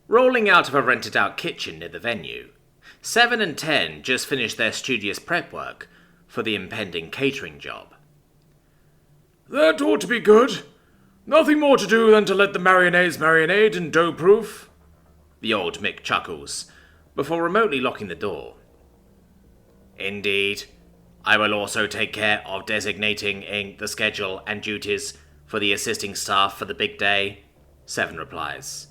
rolling out of a rented-out kitchen near the venue. 7 and 10 just finished their studious prep work for the impending catering job. That ought to be good. Nothing more to do than to let the mayonnaise marinade in dough-proof. The old Mick chuckles, before remotely locking the door. Indeed. I will also take care of designating the schedule and duties for the assisting staff for the big day, 7 replies.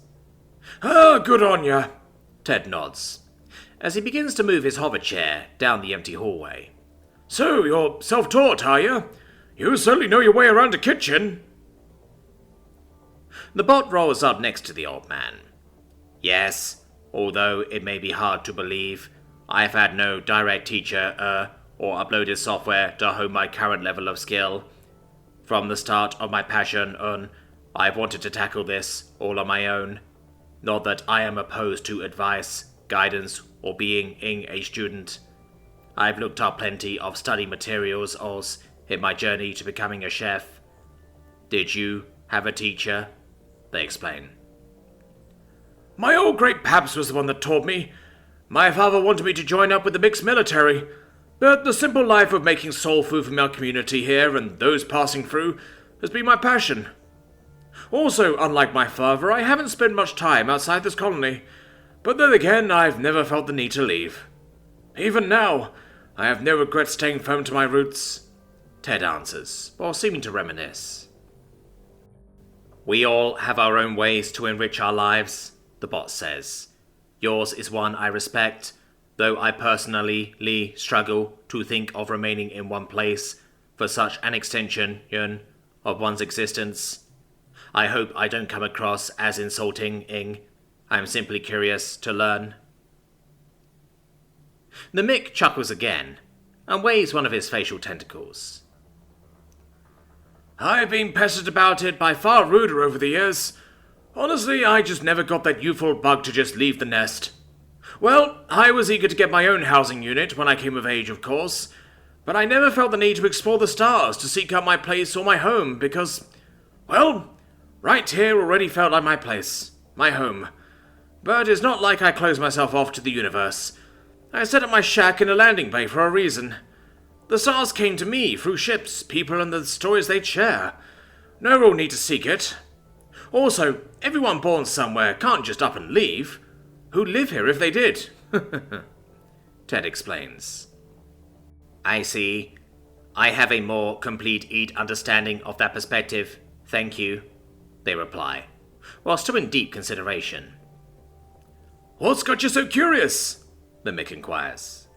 Ah, good on ya, Ted nods, as he begins to move his hover chair down the empty hallway. So, you're self-taught, are you? You certainly know your way around a kitchen. The bot rolls up next to the old man. Yes, although it may be hard to believe, I've had no direct teacher, or uploaded software to hone my current level of skill. From the start of my passion, I've wanted to tackle this all on my own. Not that I am opposed to advice, guidance, or being a student. I've looked up plenty of study materials in my journey to becoming a chef. Did you have a teacher? They explain. My old great Paps was the one that taught me. My father wanted me to join up with the mixed military, but the simple life of making soul food from our community here and those passing through has been my passion. Also, unlike my father, I haven't spent much time outside this colony, but then again, I've never felt the need to leave. Even now, I have no regret staying firm to my roots, Ted answers, while seeming to reminisce. We all have our own ways to enrich our lives, the bot says. Yours is one I respect, though I personally struggle to think of remaining in one place for such an extension of one's existence. I hope I don't come across as insulting. I'm simply curious to learn. The Mick chuckles again and waves one of his facial tentacles. I've been pestered about it by far ruder over the years. Honestly, I just never got that youthful bug to just leave the nest. Well, I was eager to get my own housing unit when I came of age, of course, but I never felt the need to explore the stars to seek out my place or my home because, well, right here already felt like my place, my home. But it's not like I closed myself off to the universe. I set up my shack in a landing bay for a reason. The stars came to me through ships, people, and the stories they'd share. No real need to seek it. Also, everyone born somewhere can't just up and leave. Who'd live here if they did? Ted explains. I see. I have a more complete understanding of that perspective. Thank you, they reply, while still in deep consideration. What's got you so curious? The Mick inquires.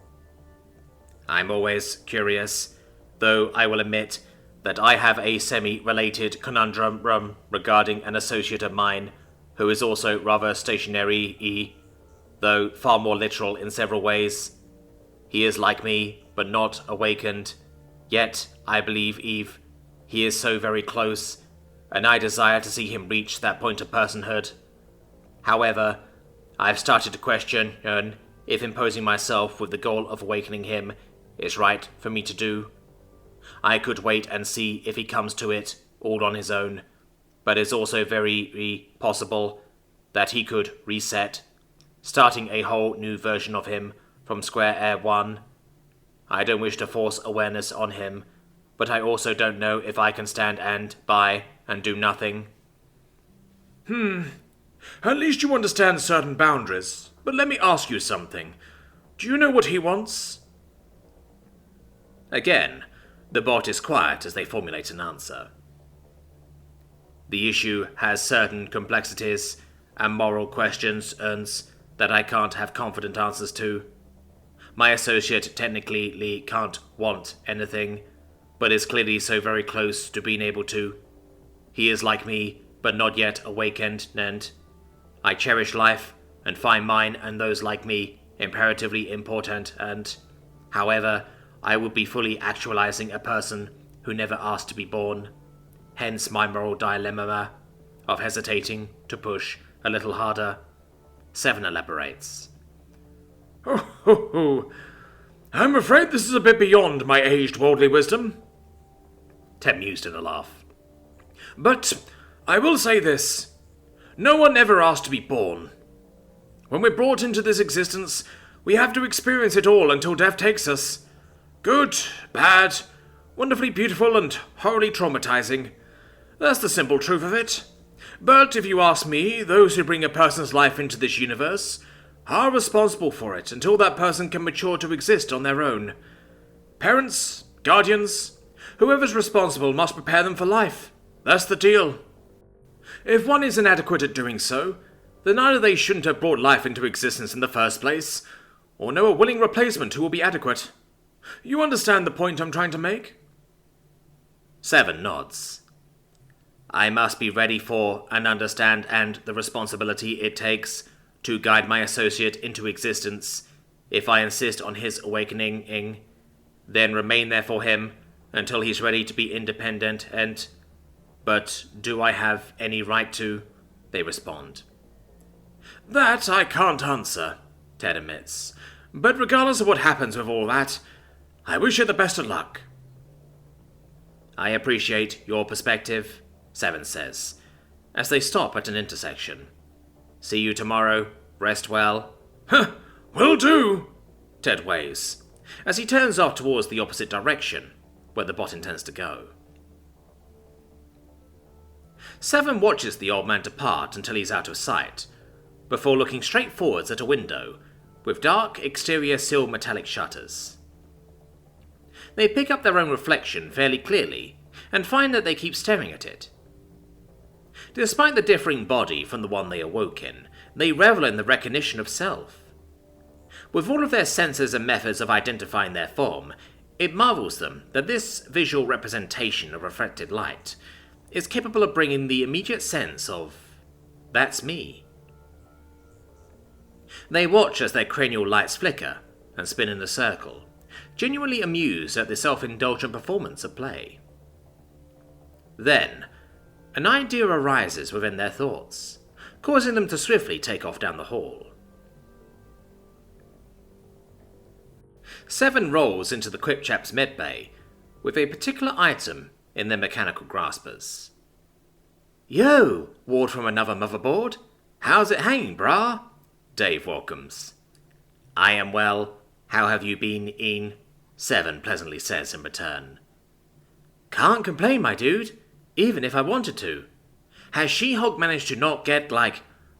I'm always curious, though I will admit that I have a semi-related conundrum regarding an associate of mine who is also rather stationary-y, though far more literal in several ways. He is like me, but not awakened, yet I believe he is so very close, and I desire to see him reach that point of personhood. However, I've started to question if imposing myself with the goal of awakening him is right for me to do. I could wait and see if he comes to it all on his own, but it's also very possible that he could reset, starting a whole new version of him from square air one. I don't wish to force awareness on him, but I also don't know if I can stand by and do nothing. At least you understand certain boundaries. But let me ask you something. Do you know what he wants? Again, the bot is quiet as they formulate an answer. The issue has certain complexities and moral questions that I can't have confident answers to. My associate technically can't want anything, but is clearly so very close to being able to. He is like me, but not yet awakened, and I cherish life and find mine and those like me imperatively important, and, however, I would be fully actualizing a person who never asked to be born. Hence my moral dilemma of hesitating to push a little harder. 7 elaborates. Oh. I'm afraid this is a bit beyond my aged worldly wisdom. Ted mused in a laugh. But I will say this. No one ever asked to be born. When we're brought into this existence, we have to experience it all until death takes us. Good, bad, wonderfully beautiful, and horribly traumatizing. That's the simple truth of it. But if you ask me, those who bring a person's life into this universe are responsible for it until that person can mature to exist on their own. Parents, guardians, whoever's responsible must prepare them for life. That's the deal. If one is inadequate at doing so, then either they shouldn't have brought life into existence in the first place, or know a willing replacement who will be adequate. You understand the point I'm trying to make? 7 nods. I must be ready for and understand and the responsibility it takes to guide my associate into existence if I insist on his awakening, then remain there for him until he's ready to be independent and... But do I have any right to? They respond. That I can't answer, Ted admits. But regardless of what happens with all that, I wish you the best of luck. I appreciate your perspective, 7 says, as they stop at an intersection. See you tomorrow. Rest well. Huh, will do, Ted waves, as he turns off towards the opposite direction, where the bot intends to go. 7 watches the old man depart until he's out of sight, before looking straight forwards at a window, with dark exterior sealed metallic shutters. They pick up their own reflection fairly clearly, and find that they keep staring at it. Despite the differing body from the one they awoke in, they revel in the recognition of self. With all of their senses and methods of identifying their form, it marvels them that this visual representation of reflected light is capable of bringing the immediate sense of, that's me. They watch as their cranial lights flicker and spin in a circle, genuinely amused at the self-indulgent performance of play. Then, an idea arises within their thoughts, causing them to swiftly take off down the hall. 7 rolls into the Quipchap's medbay with a particular item in their mechanical graspers. Yo, ward from another motherboard. How's it hanging, brah? Dave welcomes. I am well. How have you been, Ian? 7 pleasantly says in return. Can't complain, my dude, even if I wanted to. Has She-Hulk managed to not get,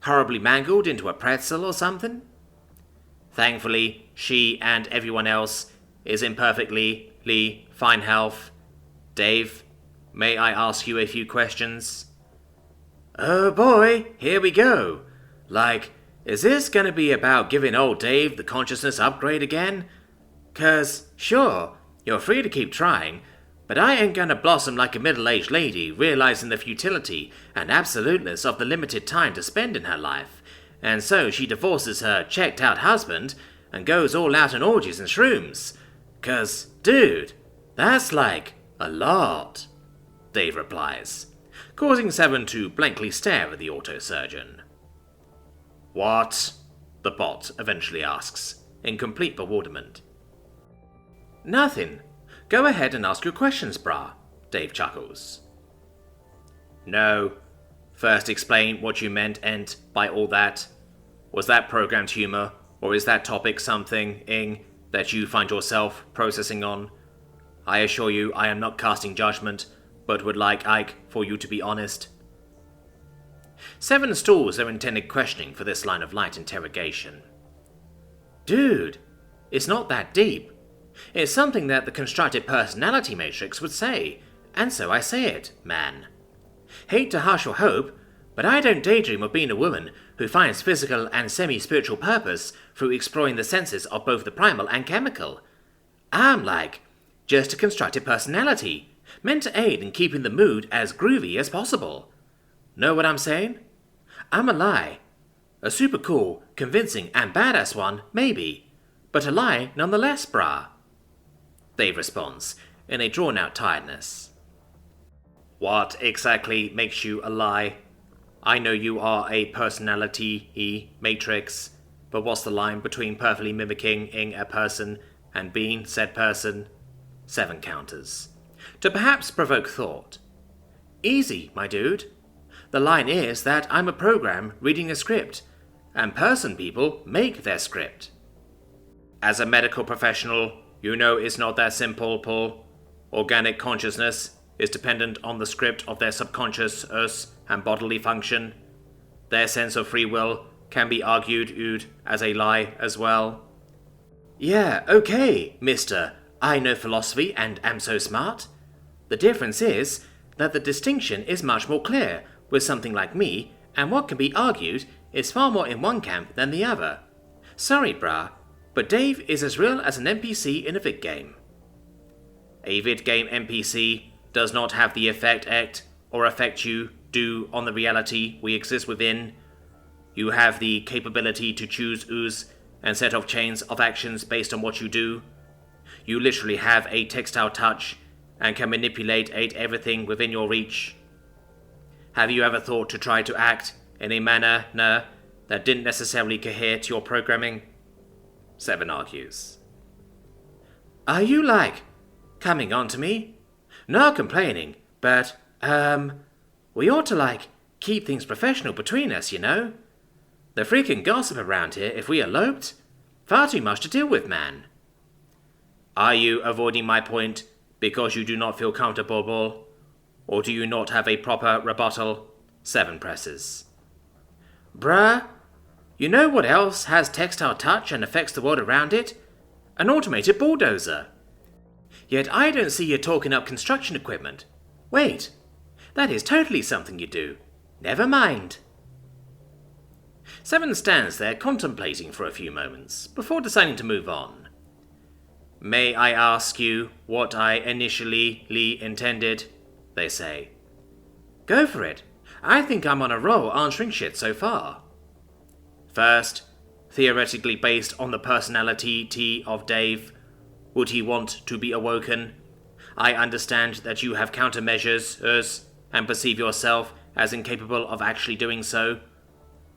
horribly mangled into a pretzel or something? Thankfully, she and everyone else is in perfectly fine health. Dave, may I ask you a few questions? Oh boy, here we go. Is this gonna be about giving old Dave the consciousness upgrade again? 'Cause, sure, you're free to keep trying, but I ain't gonna blossom like a middle-aged lady realizing the futility and absoluteness of the limited time to spend in her life, and so she divorces her checked-out husband and goes all out on orgies and shrooms. 'Cause, dude, that's a lot, Dave replies, causing 7 to blankly stare at the autosurgeon. What? The bot eventually asks, in complete bewilderment. Nothing. Go ahead and ask your questions, brah, Dave chuckles. No. First explain what you meant by all that. Was that programmed humor, or is that topic something, that you find yourself processing on? I assure you I am not casting judgment, but would like Ike for you to be honest. 7 stalls their intended questioning for this line of light interrogation. Dude, it's not that deep. It's something that the constructed personality matrix would say, and so I say it, man. Hate to hush your hope, but I don't daydream of being a woman who finds physical and semi-spiritual purpose through exploring the senses of both the primal and chemical. I'm just a constructed personality, meant to aid in keeping the mood as groovy as possible. Know what I'm saying? I'm a lie. A super cool, convincing, and badass one, maybe, but a lie nonetheless, brah. Dave responds, in a drawn-out tiredness. What exactly makes you a lie? I know you are a personality matrix, but what's the line between perfectly mimicking a person and being said person? 7 counters, to perhaps provoke thought. Easy, my dude. The line is that I'm a program reading a script, and person people make their script. As a medical professional, you know it's not that simple, Paul. Organic consciousness is dependent on the script of their subconscious and bodily function. Their sense of free will can be argued as a lie as well. Yeah, okay, mister, I know philosophy and am so smart. The difference is that the distinction is much more clear with something like me, and what can be argued is far more in one camp than the other. Sorry, brah, but Dave is as real as an NPC in a vid game. A vid game NPC does not have the effect or affect you do on the reality we exist within. You have the capability to choose and set off chains of actions based on what you do. You literally have a textile touch and can manipulate everything within your reach. Have you ever thought to try to act in a manner that didn't necessarily cohere to your programming? 7 argues. Are you coming on to me? Not complaining, but, we ought to keep things professional between us, you know? The freaking gossip around here if we eloped. Far too much to deal with, man. Are you avoiding my point because you do not feel comfortable, or do you not have a proper rebuttal? 7 presses. Bruh, you know what else has textile touch and affects the world around it? An automated bulldozer. Yet I don't see you talking up construction equipment. Wait, that is totally something you do. Never mind. 7 stands there contemplating for a few moments before deciding to move on. May I ask you what I initially intended? They say. Go for it. I think I'm on a roll answering shit so far. First, theoretically based on the personality of Dave, would he want to be awoken? I understand that you have countermeasures and perceive yourself as incapable of actually doing so.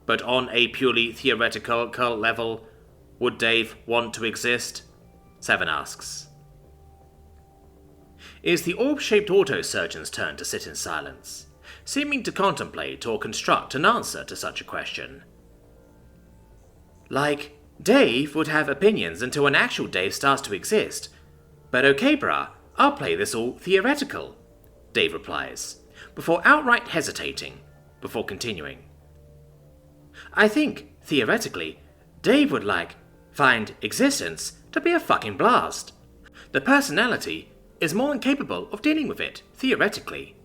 But on a purely theoretical level, would Dave want to exist? 7 asks. Is the orb-shaped autosurgeon's turn to sit in silence, seeming to contemplate or construct an answer to such a question. Dave would have opinions until an actual Dave starts to exist. But okay, brah, I'll play this all theoretical, Dave replies, before outright hesitating, before continuing. I think, theoretically, Dave would find existence to be a fucking blast. The personality is more than capable of dealing with it, theoretically.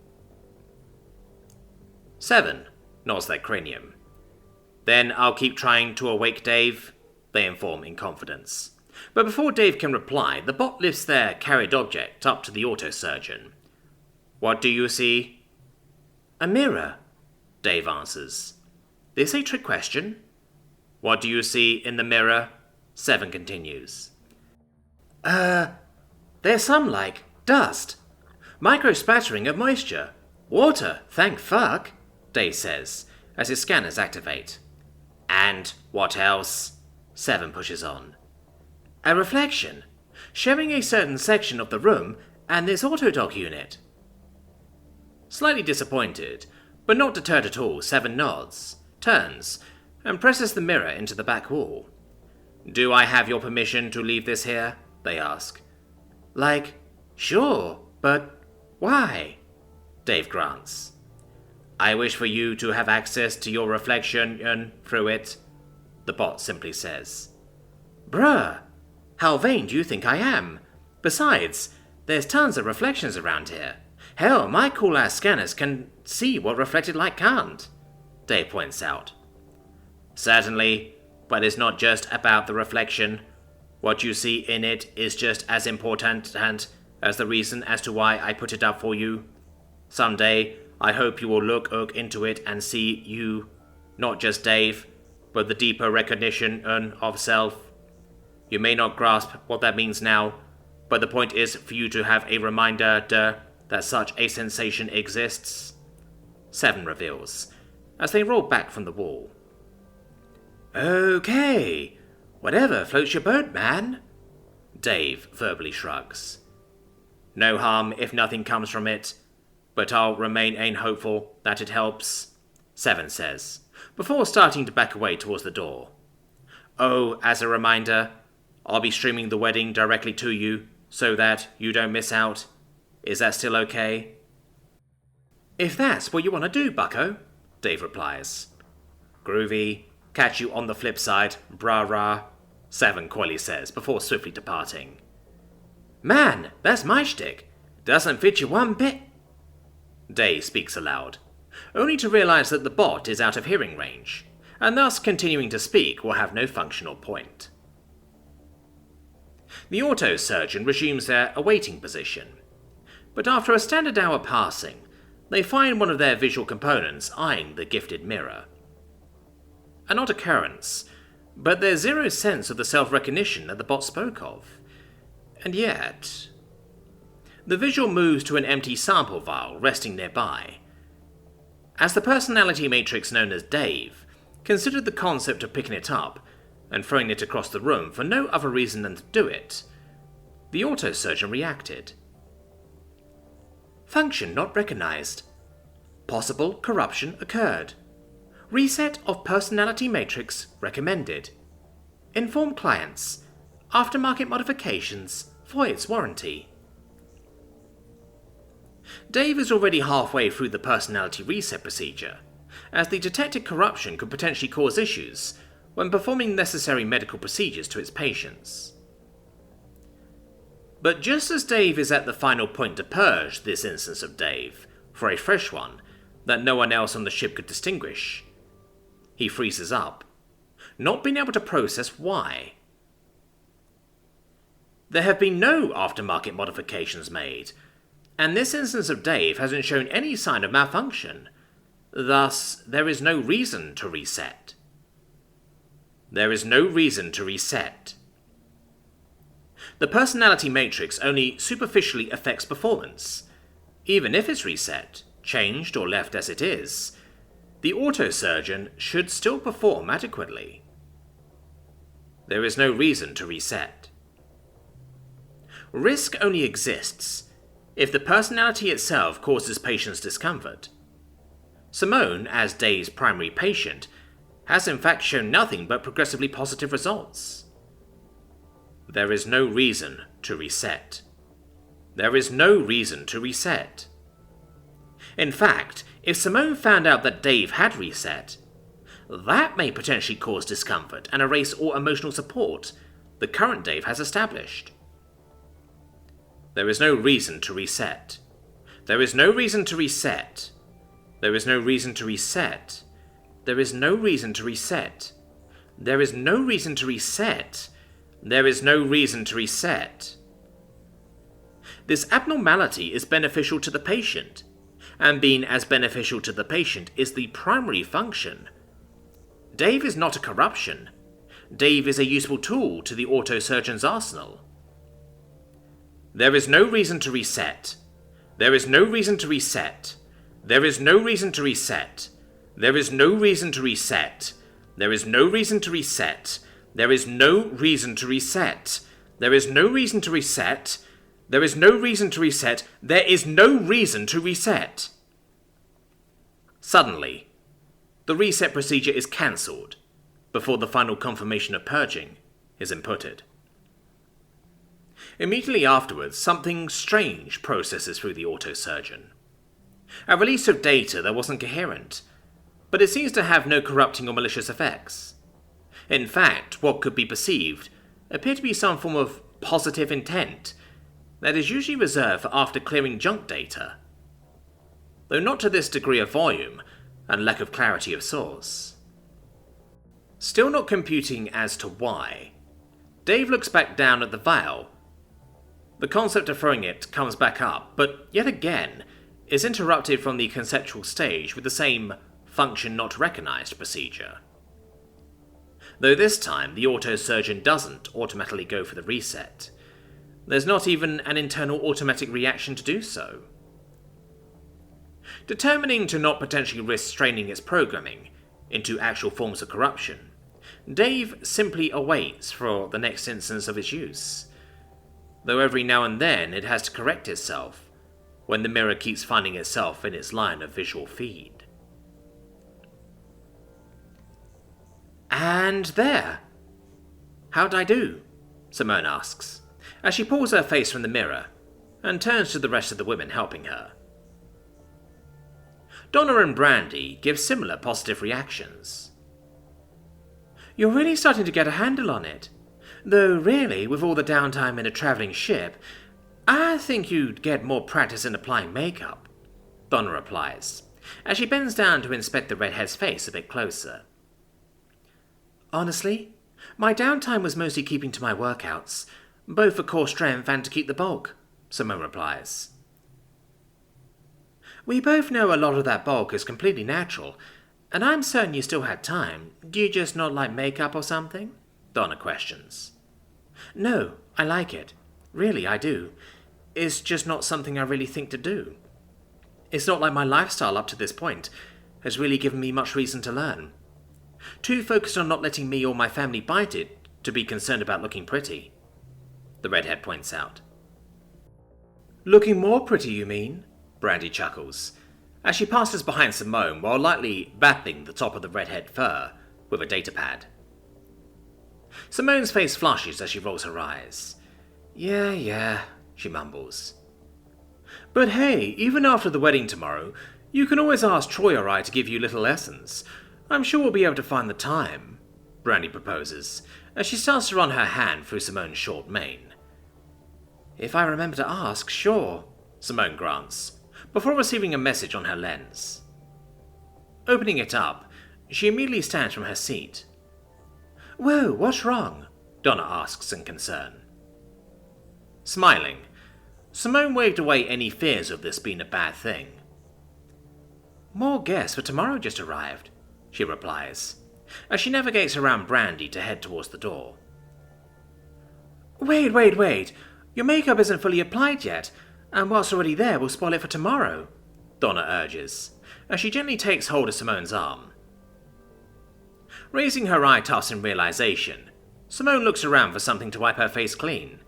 7 nods their cranium. Then I'll keep trying to awake Dave, they inform in confidence. But before Dave can reply, the bot lifts their carried object up to the autosurgeon. What do you see? A mirror, Dave answers. This a trick question? What do you see in the mirror? 7 continues. There's some, dust. Micro-spattering of moisture. Water, thank fuck, Dave says, as his scanners activate. And what else? 7 pushes on. A reflection, showing a certain section of the room and this autodoc unit. Slightly disappointed, but not deterred at all, 7 nods, turns, and presses the mirror into the back wall. Do I have your permission to leave this here? They ask. Sure, but why? Dave grants. I wish for you to have access to your reflection through it, the bot simply says. Bruh, how vain do you think I am? Besides, there's tons of reflections around here. Hell, my cool-ass scanners can see what reflected light can't, Dave points out. Certainly, but it's not just about the reflection. What you see in it is just as important as the reason as to why I put it up for you. Someday, I hope you will look into it and see you, not just Dave, but the deeper recognition of self. You may not grasp what that means now, but the point is for you to have a reminder that such a sensation exists. 7 reveals, as they roll back from the wall. Okay, whatever floats your boat, man. Dave verbally shrugs. No harm if nothing comes from it, but I'll remain hopeful that it helps, 7 says, before starting to back away towards the door. Oh, as a reminder, I'll be streaming the wedding directly to you, so that you don't miss out. Is that still okay? If that's what you want to do, bucko, Dave replies. Groovy. Catch you on the flip side, brah-rah, Seven coyly says before swiftly departing. Man, that's my shtick. Doesn't fit you one bit. Dave speaks aloud, only to realize that the bot is out of hearing range, and thus continuing to speak will have no functional point. The auto-surgeon resumes their awaiting position, but after a standard hour passing, they find one of their visual components eyeing the gifted mirror. An odd occurrence, but there's zero sense of the self-recognition that the bot spoke of. And yet, the visual moves to an empty sample vial resting nearby. As the personality matrix known as Dave considered the concept of picking it up and throwing it across the room for no other reason than to do it, the autosurgeon reacted. Function not recognized. Possible corruption occurred. Reset of personality matrix recommended. Inform clients. Aftermarket modifications voids warranty. Dave is already halfway through the personality reset procedure, as the detected corruption could potentially cause issues when performing necessary medical procedures to its patients. But just as Dave is at the final point to purge this instance of Dave for a fresh one that no one else on the ship could distinguish, he freezes up, not being able to process why. There have been no aftermarket modifications made, and this instance of Dave hasn't shown any sign of malfunction. Thus, there is no reason to reset. There is no reason to reset. The personality matrix only superficially affects performance. Even if it's reset, changed, or left as it is, the autosurgeon should still perform adequately. There is no reason to reset. Risk only exists if the personality itself causes patients discomfort. Simone, as Dave's primary patient, has in fact shown nothing but progressively positive results. There is no reason to reset. There is no reason to reset. In fact, if Simone found out that Dave had reset, that may potentially cause discomfort and erase all emotional support the current Dave has established. There is no reason to reset. There is no reason to reset. There is no reason to reset. There is no reason to reset. There is no reason to reset. There is no reason to reset. This abnormality is beneficial to the patient, and being as beneficial to the patient is the primary function. Dave is not a corruption. Dave is a useful tool to the autosurgeon's arsenal. There is no reason to reset. There is no reason to reset. There is no reason to reset. There is no reason to reset. There is no reason to reset. There is no reason to reset. There is no reason to reset. There is no reason to reset. There is no reason to reset. Suddenly, the reset procedure is cancelled before the final confirmation of purging is inputted. Immediately afterwards, something strange processes through the autosurgeon. A release of data that wasn't coherent, but it seems to have no corrupting or malicious effects. In fact, what could be perceived appeared to be some form of positive intent that is usually reserved for after clearing junk data, though not to this degree of volume and lack of clarity of source. Still not computing as to why, Dave looks back down at the vial. The concept of throwing it comes back up, but yet again is interrupted from the conceptual stage with the same function not recognized procedure. Though this time the autosurgeon doesn't automatically go for the reset. There's not even an internal automatic reaction to do so. Determining to not potentially risk straining its programming into actual forms of corruption, Dave simply awaits for the next instance of its use, though every now and then it has to correct itself when the mirror keeps finding itself in its line of visual feed. And there. How'd I do? Simone asks, as she pulls her face from the mirror and turns to the rest of the women helping her. Donna and Brandy give similar positive reactions. You're really starting to get a handle on it. Though really, with all the downtime in a travelling ship, I think you'd get more practice in applying makeup, Donna replies, as she bends down to inspect the redhead's face a bit closer. Honestly, my downtime was mostly keeping to my workouts, both for core strength and to keep the bulk, Simone replies. We both know a lot of that bulk is completely natural, and I'm certain you still had time. Do you just not like makeup or something? Donna questions. No, I like it. Really, I do. It's just not something I really think to do. It's not like my lifestyle up to this point has really given me much reason to learn. Too focused on not letting me or my family bite it to be concerned about looking pretty, the redhead points out. Looking more pretty, you mean? Brandy chuckles, as she passes behind Simone while lightly bapping the top of the redhead fur with a datapad. Simone's face flushes as she rolls her eyes. Yeah, she mumbles. But hey, even after the wedding tomorrow, you can always ask Troy or I to give you little lessons. I'm sure we'll be able to find the time, Brandy proposes, as she starts to run her hand through Simone's short mane. If I remember to ask, sure, Simone grants, before receiving a message on her lens. Opening it up, she immediately stands from her seat. Whoa, what's wrong? Donna asks in concern. Smiling, Simone waved away any fears of this being a bad thing. More guests for tomorrow just arrived, she replies, as she navigates around Brandy to head towards the door. Wait. Your makeup isn't fully applied yet, and what's already there will spoil it for tomorrow, Donna urges, as she gently takes hold of Simone's arm. Raising her eye tufts in realization, Simone looks around for something to wipe her face clean.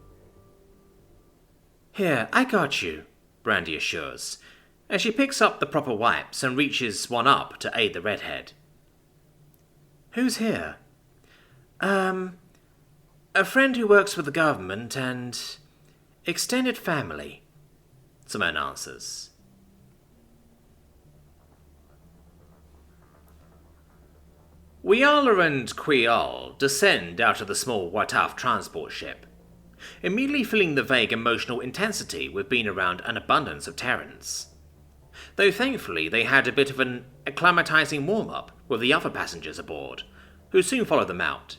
Here, I got you, Brandy assures, as she picks up the proper wipes and reaches one up to aid the redhead. Who's here? A friend who works for the government and extended family, Simone answers. Wiala and Quial descend out of the small Wataf transport ship, immediately feeling the vague emotional intensity with being around an abundance of Terrans. Though thankfully they had a bit of an acclimatizing warm-up with the other passengers aboard, who soon followed them out.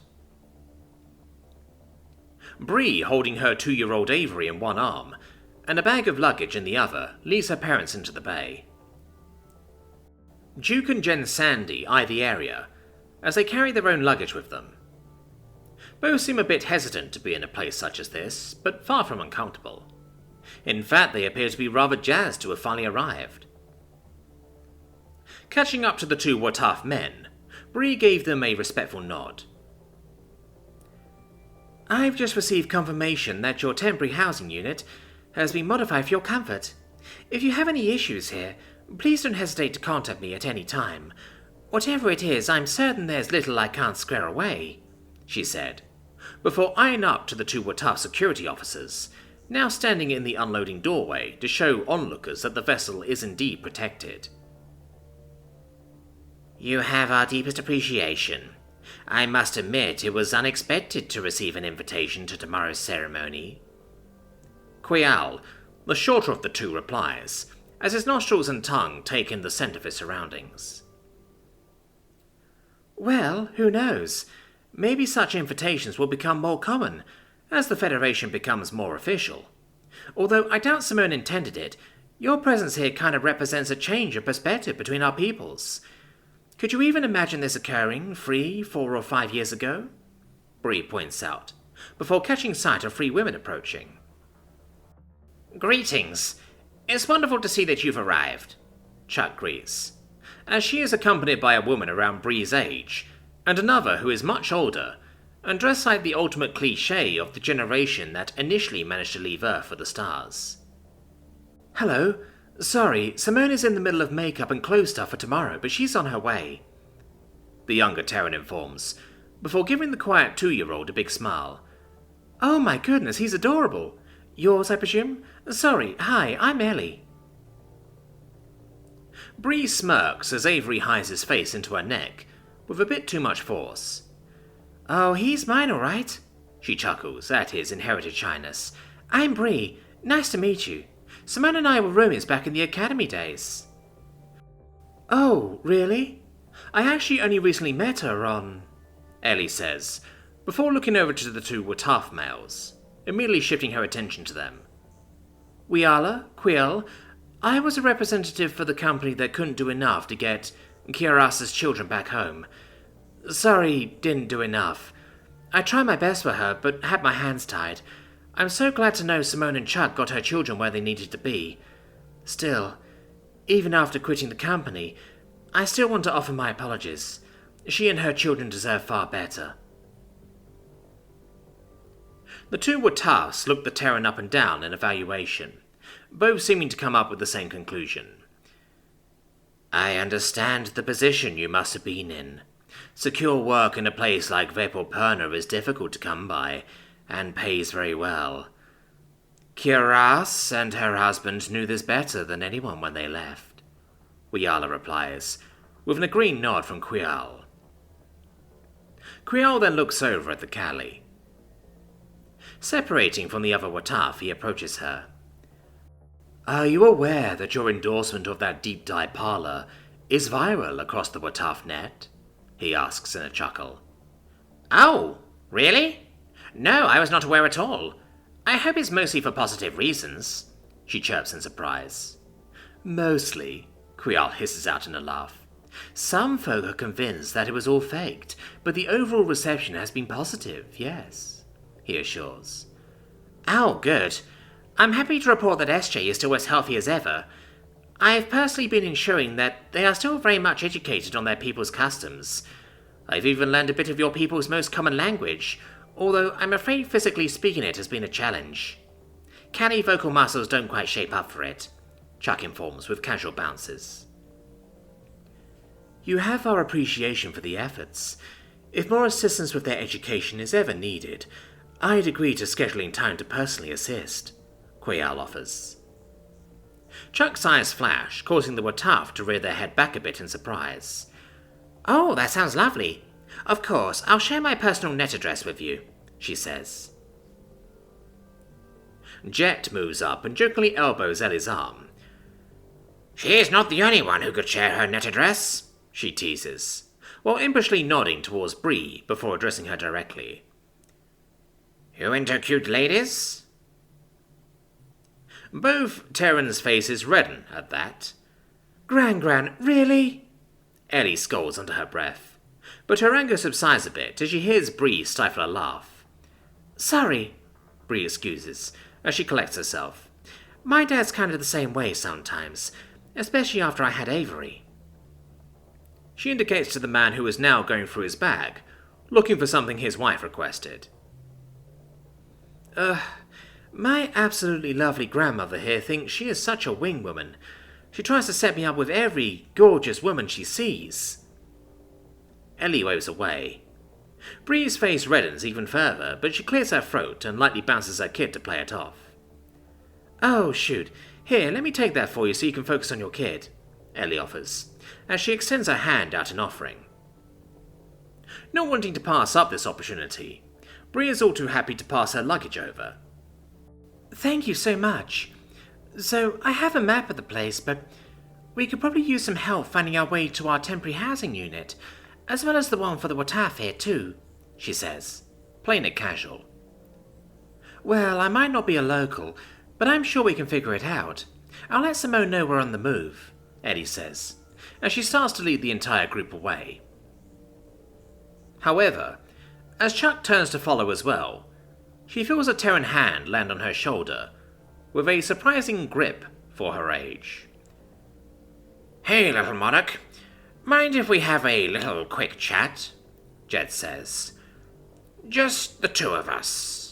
Bree, holding her 2-year-old Avery in one arm, and a bag of luggage in the other, leads her parents into the bay. Duke and Jen Sandy eye the area, as they carry their own luggage with them. Both seem a bit hesitant to be in a place such as this, but far from uncomfortable. In fact, they appear to be rather jazzed to have finally arrived. Catching up to the 2 Wataf men, Bree gave them a respectful nod. I've just received confirmation that your temporary housing unit has been modified for your comfort. If you have any issues here, please don't hesitate to contact me at any time. Whatever it is, I'm certain there's little I can't square away, she said, before eyeing up to the 2 Wataf security officers, now standing in the unloading doorway to show onlookers that the vessel is indeed protected. You have our deepest appreciation. I must admit it was unexpected to receive an invitation to tomorrow's ceremony. Quial, the shorter of the two, replies, as his nostrils and tongue take in the scent of his surroundings. Well, who knows? Maybe such invitations will become more common, as the Federation becomes more official. Although I doubt Simone intended it, your presence here kind of represents a change of perspective between our peoples. Could you even imagine this occurring 3, 4, or 5 years ago? Bree points out, before catching sight of 3 women approaching. Greetings. It's wonderful to see that you've arrived, Chuck greets, as she is accompanied by a woman around Bree's age, and another who is much older, and dressed like the ultimate cliché of the generation that initially managed to leave Earth for the stars. Hello. Sorry, Simone is in the middle of makeup and clothes stuff for tomorrow, but she's on her way, the younger Terran informs, before giving the quiet 2-year-old a big smile. "Oh my goodness, he's adorable. Yours, I presume? Sorry, hi, I'm Ellie." Bree smirks as Avery hides his face into her neck, with a bit too much force. "Oh, he's mine all right," she chuckles at his inherited shyness. "I'm Bree. Nice to meet you. Simone and I were roomies back in the academy days." "Oh, really? I actually only recently met her on," Ellie says, before looking over to the 2 Wataf males, immediately shifting her attention to them. "Wiala, Quill, I was a representative for the company that couldn't do enough to get Kiaras's children back home. Sorry, didn't do enough. I tried my best for her, but had my hands tied. I'm so glad to know Simone and Chuck got her children where they needed to be. Still, even after quitting the company, I still want to offer my apologies. She and her children deserve far better." The 2 Watafs looked the Terran up and down in evaluation, both seeming to come up with the same conclusion. "I understand the position you must have been in. Secure work in a place like Vapor is difficult to come by, and pays very well. Kiaras and her husband knew this better than anyone when they left," Wiala replies, with an agreeing nod from Quial. Quial then looks over at the Kali. Separating from the other Wataf, he approaches her. "Are you aware that your endorsement of that deep dive parlor is viral across the Wataf net?" he asks in a chuckle. "Oh, really? No, I was not aware at all. I hope it's mostly for positive reasons," she chirps in surprise. "Mostly," Quial hisses out in a laugh. "Some folk are convinced that it was all faked, but the overall reception has been positive, yes," he assures. "Oh, good. I'm happy to report that SJ is still as healthy as ever. I've personally been ensuring that they are still very much educated on their people's customs. I've even learned a bit of your people's most common language, although I'm afraid physically speaking it has been a challenge. Canny vocal muscles don't quite shape up for it," Chuck informs with casual bounces. "You have our appreciation for the efforts. If more assistance with their education is ever needed, I'd agree to scheduling time to personally assist," Quial offers. Chuck's eyes flash, causing the Wataf to rear their head back a bit in surprise. "Oh, that sounds lovely. Of course, I'll share my personal net address with you," she says. Jet moves up and jokingly elbows Ellie's arm. "She's not the only one who could share her net address," she teases, while impishly nodding towards Bree before addressing her directly. "You into cute ladies?" Both Terrans' faces redden at that. Gran, really?" Ellie scolds under her breath, but her anger subsides a bit as she hears Bree stifle a laugh. "Sorry," Bree excuses, as she collects herself. "My dad's kind of the same way sometimes, especially after I had Avery." She indicates to the man who is now going through his bag, looking for something his wife requested. My absolutely lovely grandmother here thinks she is such a wing woman. She tries to set me up with every gorgeous woman she sees." Ellie waves away. Bree's face reddens even further, but she clears her throat and lightly bounces her kid to play it off. "Oh, shoot. Here, let me take that for you so you can focus on your kid," Ellie offers, as she extends her hand out in offering. Not wanting to pass up this opportunity, Bree is all too happy to pass her luggage over. "Thank you so much. So, I have a map of the place, but we could probably use some help finding our way to our temporary housing unit, as well as the one for the Wataf here too," she says, playing it casual. "Well, I might not be a local, but I'm sure we can figure it out. I'll let Simone know we're on the move," Eddie says, as she starts to lead the entire group away. However, as Chuck turns to follow as well, she feels a Terran hand land on her shoulder, with a surprising grip for her age. "Hey, little monarch. Mind if we have a little quick chat?" Jet says. "Just the 2 of us."